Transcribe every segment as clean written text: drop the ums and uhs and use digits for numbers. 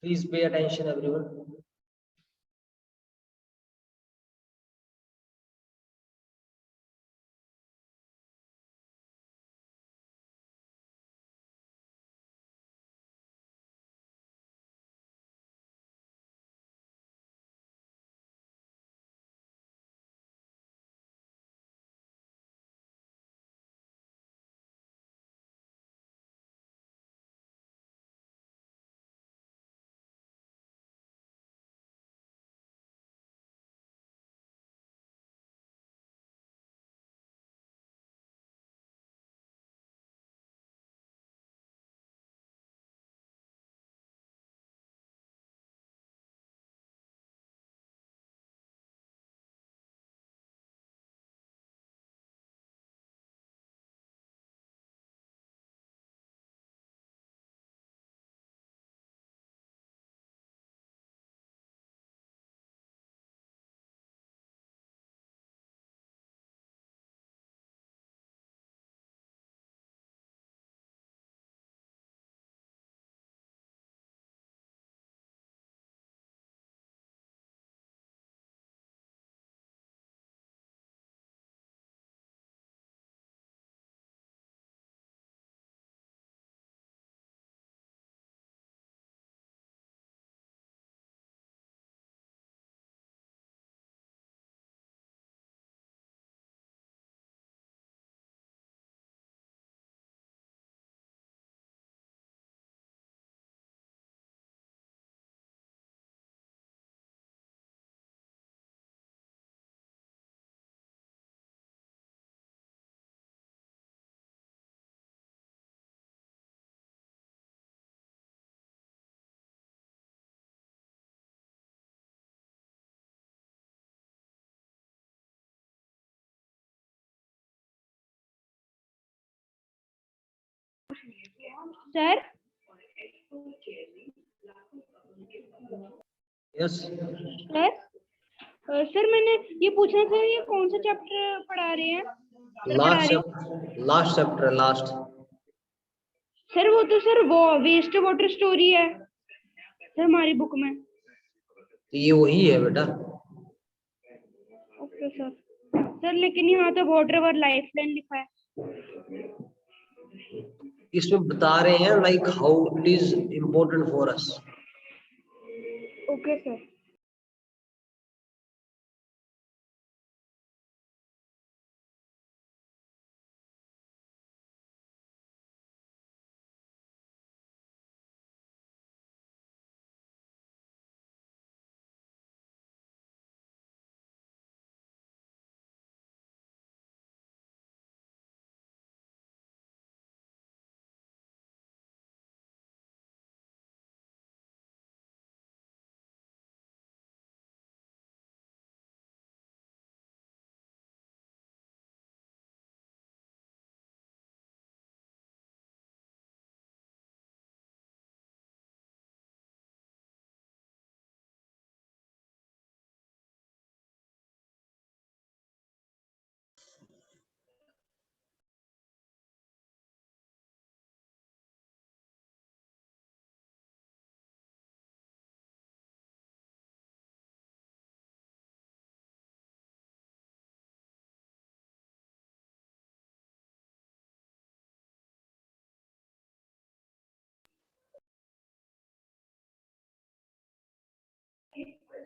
Please pay attention, everyone. Sir Yes. Sir sir मैंने ये पूछना था, ये कौन सा चैप्टर पढ़ा रहे हैं? सर पढ़ा Last रही हूँ chapter. Last chapter. Last. Sir. वो तो सर वो वेस्ट वाटर स्टोरी है सर हमारी बुक में। तो ये वही है बेटा। Okay sir. सर लेकिन यहाँ तो वाटर वर लाइफ लाइन लिखा है। इसमें बता रहे हैं like how it is important for us. Okay sir.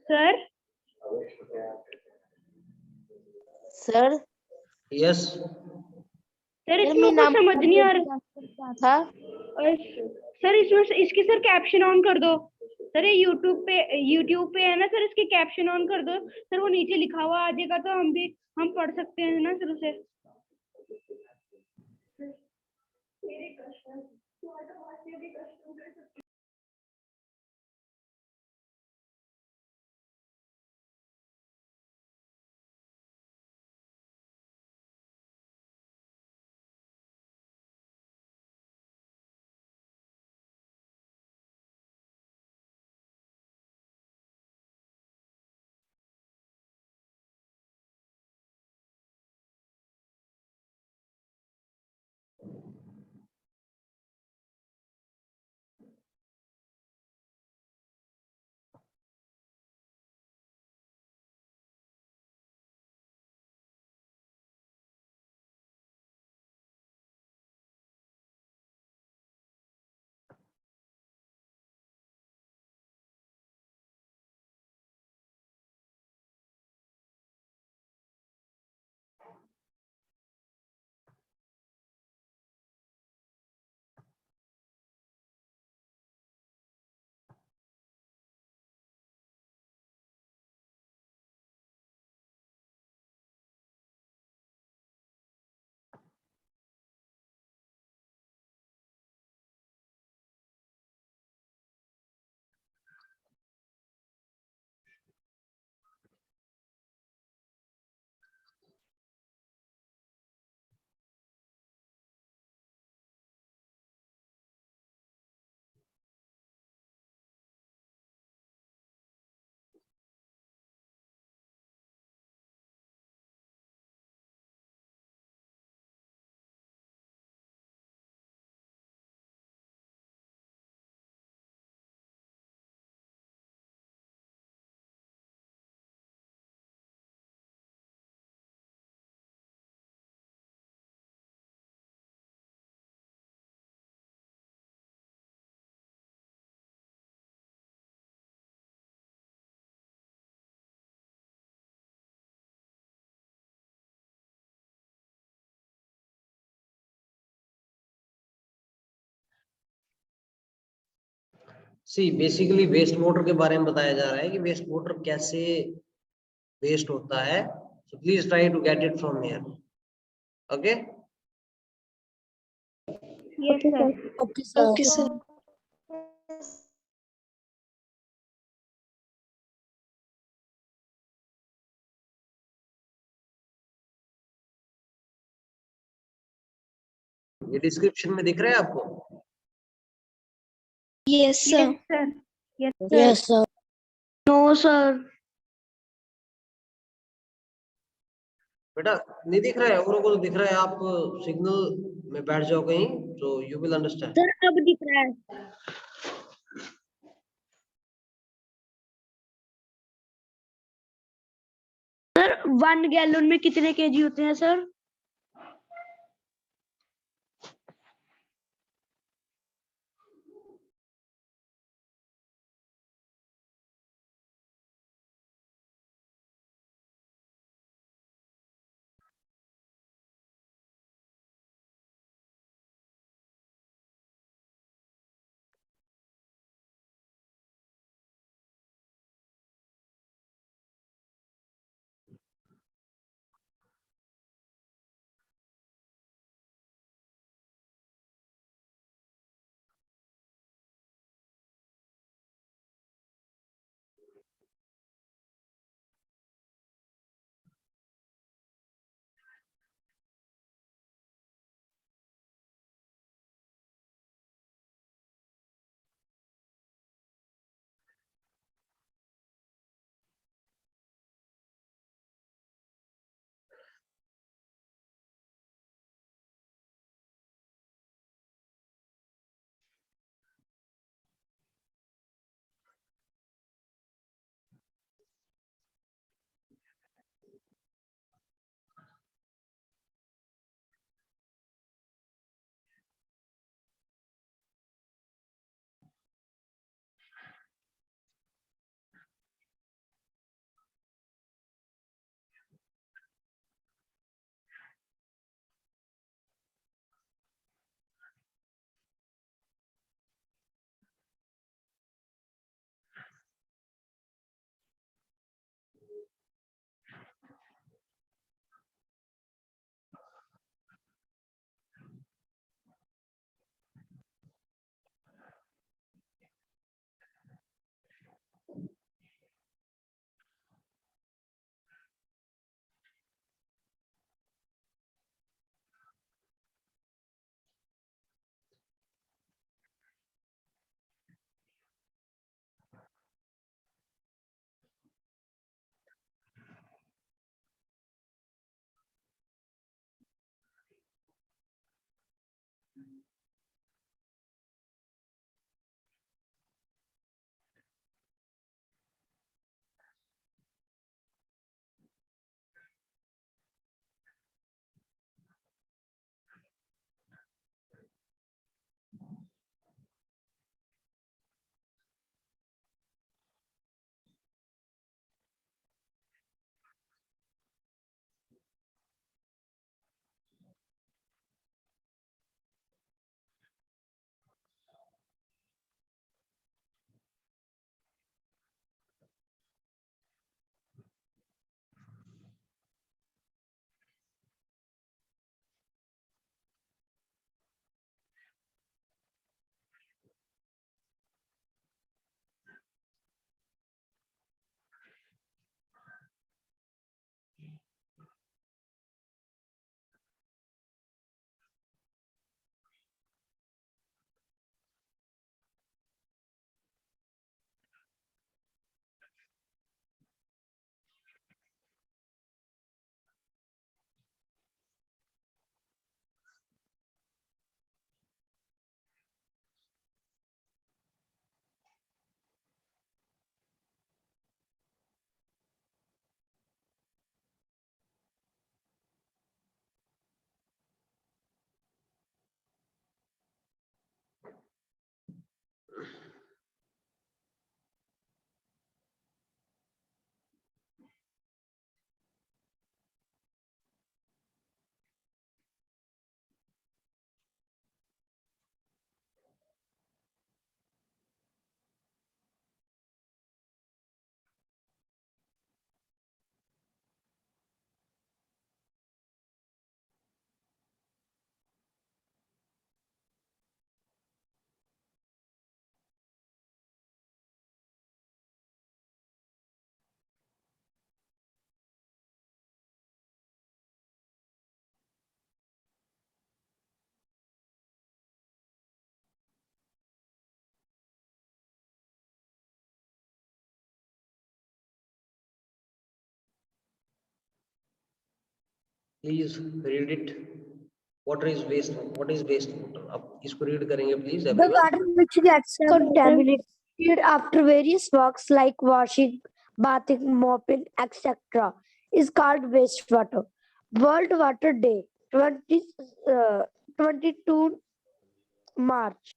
Sir sir yes. Sir sir इसमें मैं कुछ नाम समझ नहीं आ रहा। क्या था? सर इसमें इसकी सर कैप्शन ऑन कर दो। सर ये यूट्यूब पे है ना सर, इसके कैप्शन ऑन कर दो सर। वो नीचे लिखा हुआ आ जाएगा तो हम पढ़ सकते हैं ना सर उसे। सी बेसिकली वेस्ट वाटर के बारे में बताया जा रहा है कि वेस्ट वाटर कैसे वेस्ट होता है. So please try to get it from here. Okay. Yes, sir. Okay, sir. ये डिस्क्रिप्शन में दिख रहा है आपको? Yes, sir. Yes, sir. Yes, sir. Yes, sir. No, sir. बेटा नहीं दिख रहा है, औरों को तो दिख रहा है. आप सिग्नल में बैठ जाओ कहीं, तो यू विल अंडरस्टैंड. Sir, अब दिख रहा है. सर 1 गैलन में कितने केजी होते हैं sir? Please read it. What is waste? What is wastewater? अब इसको read करेंगे please The everyone. water which gets contaminated after various works like washing, bathing, mopping, etc. is called wastewater. World Water Day, 22 March.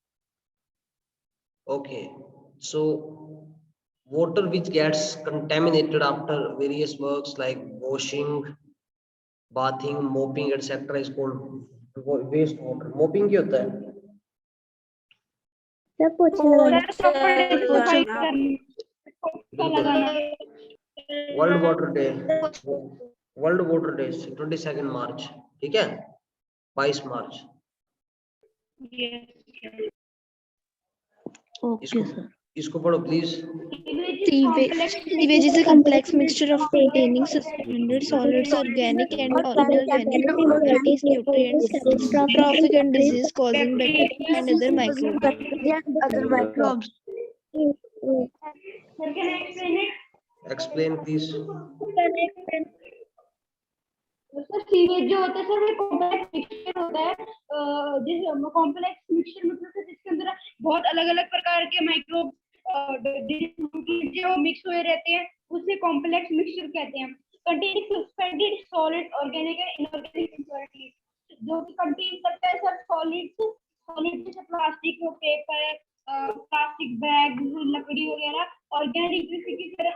Okay. So water which gets contaminated after various works like washing, bathing, mopping, etc. is called wastewater. Mopping क्या होता है? Sir कपड़े सफाई करना world water day, world water day 22 मार्च, ठीक है, 22 मार्च। इसको पढ़ो please. Sewage is a complex mixture of containing suspended solids, organic and inorganic impurities, nutrients, catastrophic and disease-causing bacteria and other microbes. Explain please. Sewage जो होता है sir वो complex mixture होता है, जिस कॉम्प्लेक्स मिक्सचर मतलब कि जिसके अंदर बहुत अलग अलग प्रकार के माइक्रोब जो मिक्स हुए रहते हैं उसे कॉम्प्लेक्स मिक्सचर कहते हैं। Containing suspended solid, organic and inorganic impurities, जो कि कंटेन करता है सब सॉलिड जैसे प्लास्टिक, पेपर, प्लास्टिक बैग, लकड़ी वगैरह। ऑर्गेनिक जैसे कि सर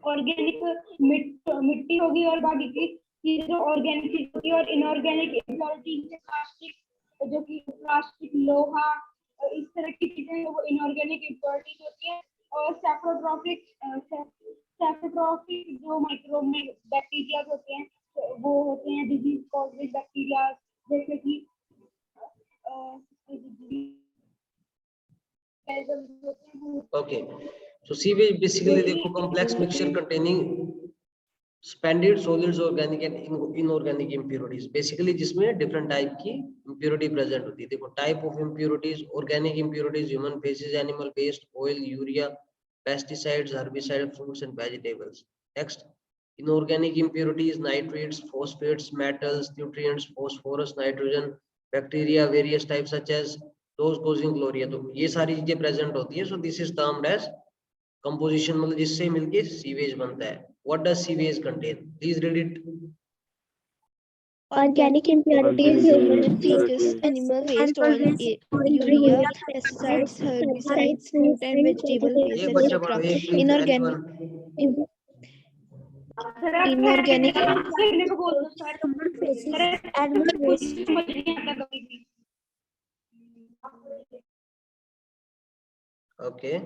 ऑर्गेनिक मिट्टी होगी और बाकी की चीजें जो ऑर्गेनिक चीज होती है, और इनऑर्गेनिक इम्प्योरिटीज जैसे प्लास्टिक, जो कि प्लास्टिक, लोहा, इस तरह की चीजें वो इनऑर्गेनिक इम्प्योरिटीज होती है। और सैप्रोट्रॉपिक जो माइक्रोब में बैक्टीरिया होते हैं वो होते हैं डिजीज कॉजिंग बैक्टीरिया, जैसे कि ओके, सो सीवेज बेसिकली देखो complex mixture containing suspended solids, organic and inorganic impurities, basically जिसमें डिफरेंट टाइप की impurity प्रेजेंट होती है। देखो type of impurities, organic impurities, human feces, animal waste, oil, urea, pesticides, herbicides, fruits and vegetables. Next, inorganic impurities, nitrates, phosphates, metals, nutrients, phosphorus, nitrogen, bacteria, various types such as those causing chlorine। तो ये सारी चीजें present होती है। So this is termed as composition, मतलब जिससे मिलके sewage बनता है। What does sewage contain? Please read it. Organic impurities, human feces, animal waste, oil, urea, pesticides, herbicides, fruit and vegetable waste, ये बच्चा etc. पढ़ो एक please, Inorganic, inorganic, human feces, animal waste, okay,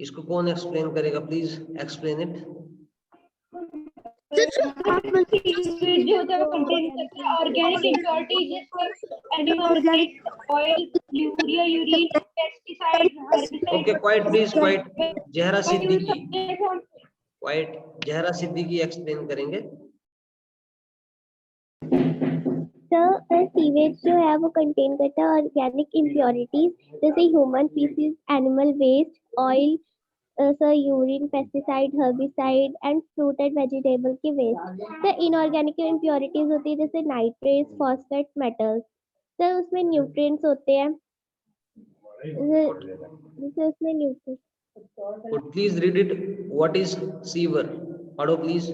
इसको कौन explain करेगा? Please explain it. जो होता है वो कंटेन करता है ऑर्गेनिक इम्प्योरिटीज जैसे animal waste, oil, urea, urine, pesticides, herbicides. Okay, quiet please, quiet. Zahra Siddiqui, quiet Zahra Siddiqui explain करेंगे। सर सीवेज जो है वो कंटेन करता है ऑर्गेनिक इम्प्योरिटीज जैसे human faeces, animal waste, oil, sir urine, pesticide, herbicide and fruit and vegetable के waste. Sir inorganic impurities होती है जैसे नाइट्रेट्स, फॉस्फेट, मेटल्स। सर उसमें न्यूट्रिएंट्स होते हैं, जैसे उसमें nutrients. Please read it. What is sewer? पढ़ो please.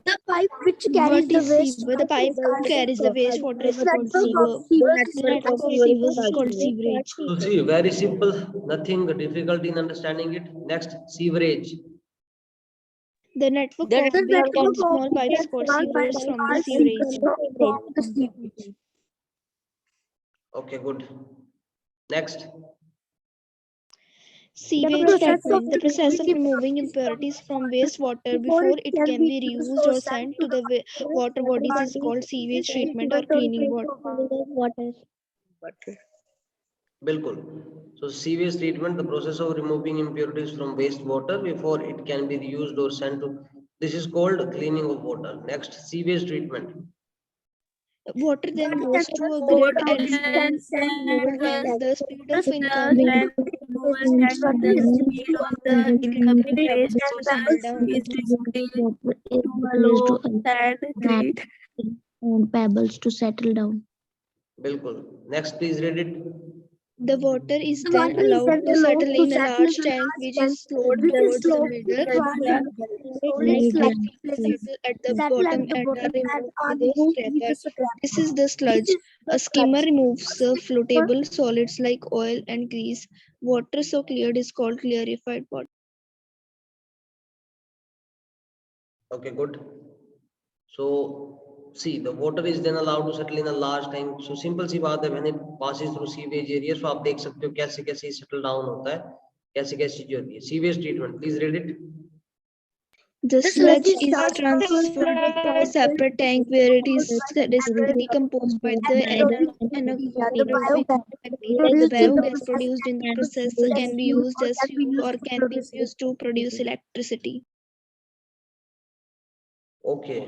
The pipe which carries the waste. The pipe carries the wastewater is called sewer. The network of sewers is called sewerage. So see, very simple, nothing difficult in understanding it. Next, sewerage. The network of big and small pipes called sewers from the sewerage. Okay, good. Next, Sewage treatment, the process of removing impurities from wastewater before it can be reused or sent to the water bodies is called sewage treatment or cleaning water. बिल्कुल. So sewage treatment, the process of removing impurities from wastewater before it can be reused or sent to. This is called cleaning of water. Next, sewage treatment. Water then goes to a grid and sends removal when the speed of incoming and pebbles to settle down. बिल्कुल. Next, please read it. The water is then allowed to settle in a large tank which is slowed towards the middle. Solid sludge settle at the bottom and are removed with a scraper. This is the sludge. A skimmer removes floatable solids like oil and grease. Water so cleared is called clarified water. Okay, good. So see, the water is then allowed to settle in a large tank. So simple सी बात है, when it passes through sewage areas, तो आप देख सकते हो कैसे कैसे settle down होता है, कैसे कैसी चीजें होती है. Sewage treatment, please read it. The sludge is transferred to a separate tank where it is decomposed by the anaerobic bacteria. The biogas produced in the process can be used as fuel or can be used to produce electricity. Okay.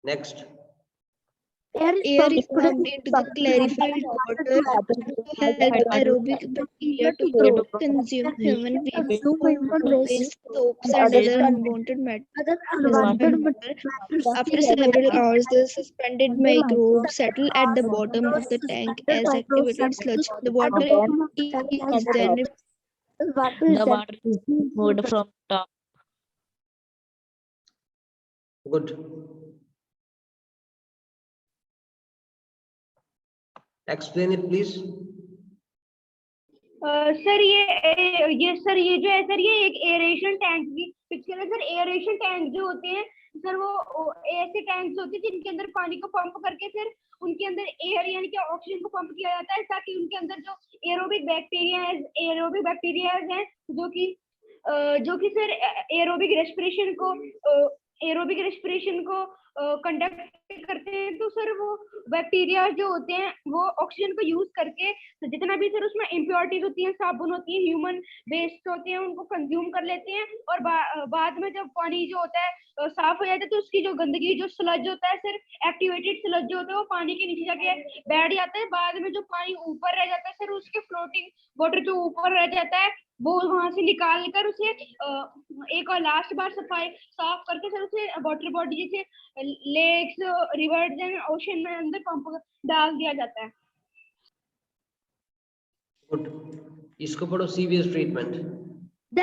Next. Air is pumped into the clarified water to help aerobic bacteria to grow, consume human waste, soaps, and other unwanted matter. After several hours, the suspended microbes settle at the bottom of the tank as activated sludge. The water is then The water is poured from top. Good. Explain it, please. Sir ये sir ये जो है sir ये एक aeration tank की picture है sir. Aeration tank जो होते हैं सर वो ऐसे टैंक्स होते हैं जिनके अंदर पानी को पंप करके फिर उनके अंदर एयर यानी कि ऑक्सीजन को पंप किया जाता है ताकि उनके अंदर जो एरोबिक बैक्टीरिया हैं जो कि सर एरोबिक रेस्पिरेशन को कंडक्ट करते हैं. तो सर वो बैक्टीरिया जो होते हैं वो ऑक्सीजन को यूज करके तो जितना भी सर उसमें इम्प्योरिटीज होती हैं, साबुन होती है, ह्यूमन वेस्ट होते हैं, उनको कंज्यूम कर लेते हैं और बाद में जब पानी जो होता है साफ हो जाता है तो उसकी जो गंदगी जो स्लज होता है सर एक्टिवेटेड स्लज जो होता है वो पानी के नीचे जाके बैठ जाता है. बाद में जो पानी ऊपर रह जाता है सर उसके फ्लोटिंग वाटर जो ऊपर रह जाता है वो वहां से निकाल कर उसे एक और लास्ट बार साफ करके सर उसे वाटर बॉडी जैसे लेक्स, रिवर्स एंड ओशन में अंदर पंप डाल दिया जाता है. Good. इसको पढ़ो sewage treatment. The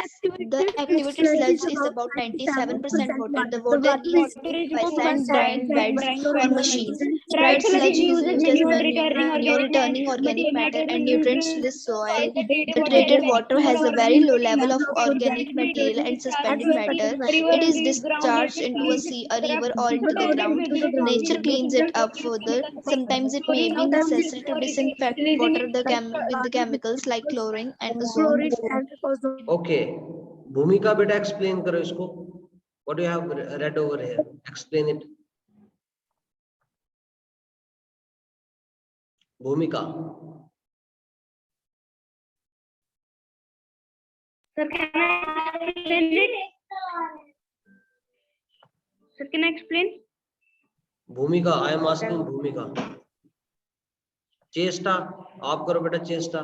activated sludge is about 97% water. The water is by sand, drying beds, or machines. Dried sludge is used as manure, returning organic matter and nutrients to the soil. The treated water has a very low level of organic material and suspended matter. It is discharged into a sea, a river, or into the ground. Nature cleans it up further. Sometimes it may be necessary to disinfect water with the chemicals like chlorine and ozone. Okay. Bhumika, beta explain करो इसको. What do you have read over here? Explain it. Bhumika. Sir, can I explain it? Sir, can I explain? Bhumika, I am asking Bhumika. चेष्टा आप करो बेटा चेष्टा.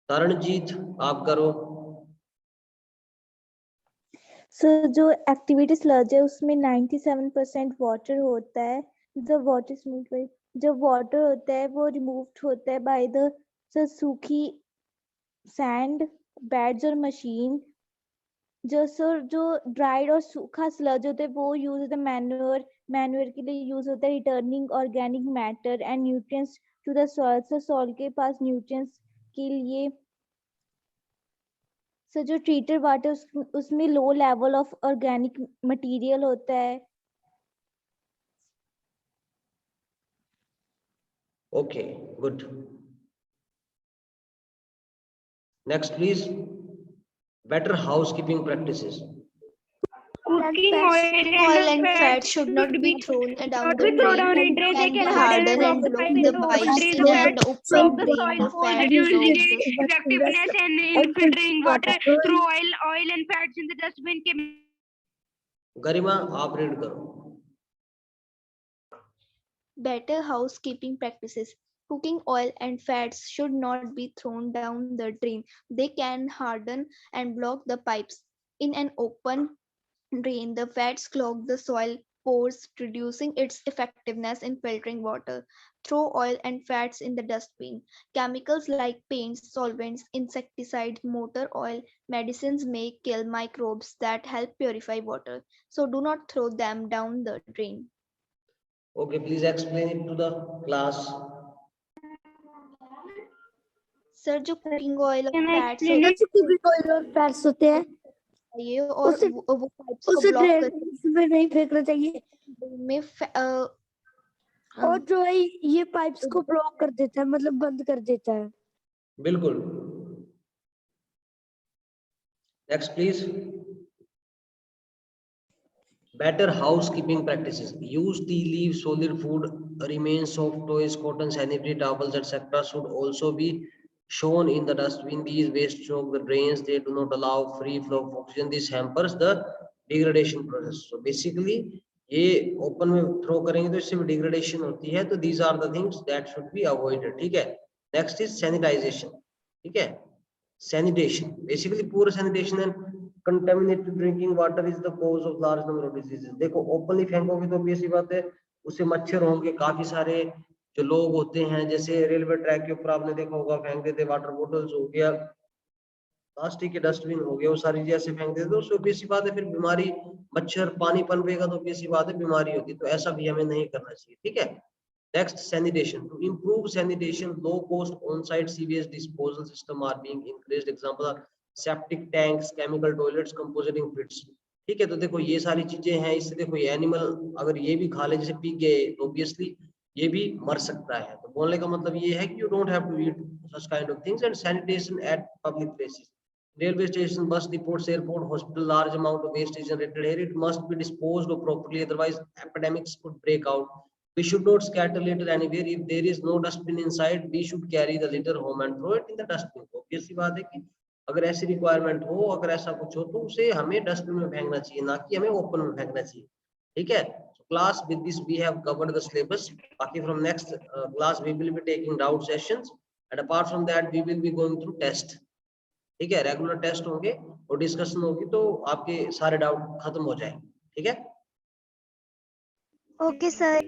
तरणजीत आप करो. Sir जो एक्टिविटी स्लज है उसमें 97% वाटर होता है. द वाटर स्मूथ जो वाटर होता है वो रिमूव्ड होता है बाय द सूखी सैंड बेड्स और मशीन. जो ड्राइड और सूखा स्लज होता है वो यूज होता है मैन्योर के लिए यूज होता है, returning organic matter and nutrients to the soil. Soil के पास न्यूट्रिएंट्स के लिए सर जो ट्रीटेड वाटर उसमें low level of organic material होता है. Okay, good. Next, please. better housekeeping practices. Cooking Oil and fat should not be thrown down the throw down drain. in drain. They Can can harden and block block the the pipes pipes in in an the open the drain. soil The pores, fat reducing flows. its effectiveness in filtering water through oil and fats in the dustbin. गरिमा आप read करो. Better housekeeping practices. Cooking oil and fats should not be thrown down the drain. They can harden and block the pipes. In an open drain, the fats clog the soil pores, reducing its effectiveness in filtering water. Throw oil and fats in the dustbin. Chemicals like paints, solvents, insecticides, motor oil, medicines may kill microbes that help purify water. So do not throw them down the drain. Okay, please explain it to the class. Sir जो cooking oil और Can I fats explain it? Cooking oil और fats होते हैं चाहिए और उसे- वो pipes को उसे ब्लॉक ड्रेन में नहीं फेंकना चाहिए में और जो है ये पाइप्स को ब्लॉक कर देता है मतलब बंद कर देता है बिल्कुल. Next, please. Better housekeeping practices. Use tea leaves, solid food, remains of toys, cotton, sanitary towels, etc. should also be shown in the dustbin. These waste choke the drains. They do not allow free flow of oxygen. This hampers the degradation process. So basically, ये open में throw करेंगे तो इससे भी degradation होती है. तो these are the things that should be avoided. ठीक है. Next is sanitization. ठीक है. Sanitation. Basically, poor sanitation and contaminated drinking water is the cause of large number of diseases. देखो ओपनली फेंकोगे तो भी ऐसी बात है, उससे मच्छर होंगे. काफी सारे जो लोग होते हैं, जैसे रेलवे ट्रैक के ऊपर आपने देखा होगा, फेंक देते वाटर बोटल्स हो गया, प्लास्टिक के डस्टबिन हो गए, वो सारी चीजें ऐसे फेंक देते तो उससे भी ऐसी बात है फिर बीमारी, मच्छर पानी पनपेगा तो भी ऐसी बात है बीमारी होती है. तो ऐसा भी हमें नहीं करना चाहिए. ठीक है. Next, sanitation. To improve sanitation, low-cost on-site sewage disposal system are being encouraged. Example are septic tanks, chemical toilets, composting pits. ठीक है. तो देखो ये सारी चीजें हैं. इससे देखो ये एनिमल अगर ये भी खा ले, जैसे पी गए, तो ऑब्वियसली ये भी मर सकता है. तो बोलने का मतलब ये है कि you don't have to eat such kind of things. And sanitation at public places. Railway station, bus depots, airport, hospital, large amount of waste is generated here. It must be disposed of properly, otherwise epidemics could break out. We should not scatter litter anywhere. If there is no dustbin inside, we should carry the litter home and throw it in the dustbin. Obviously बात है कि अगर ऐसी requirement हो, अगर ऐसा कुछ हो, तो उसे हमें डस्टबिन में फेंकना चाहिए, ना कि हमें ओपन में फेंकना चाहिए. ठीक है. So class, with this we have covered the syllabus. बाकी from next class we will be taking doubt sessions, and apart from that we will be going through test. ठीक है. रेगुलर टेस्ट होंगे और डिस्कशन होगी, तो आपके सारे doubt खत्म हो जाएंगे. ठीक है. Okay, sir.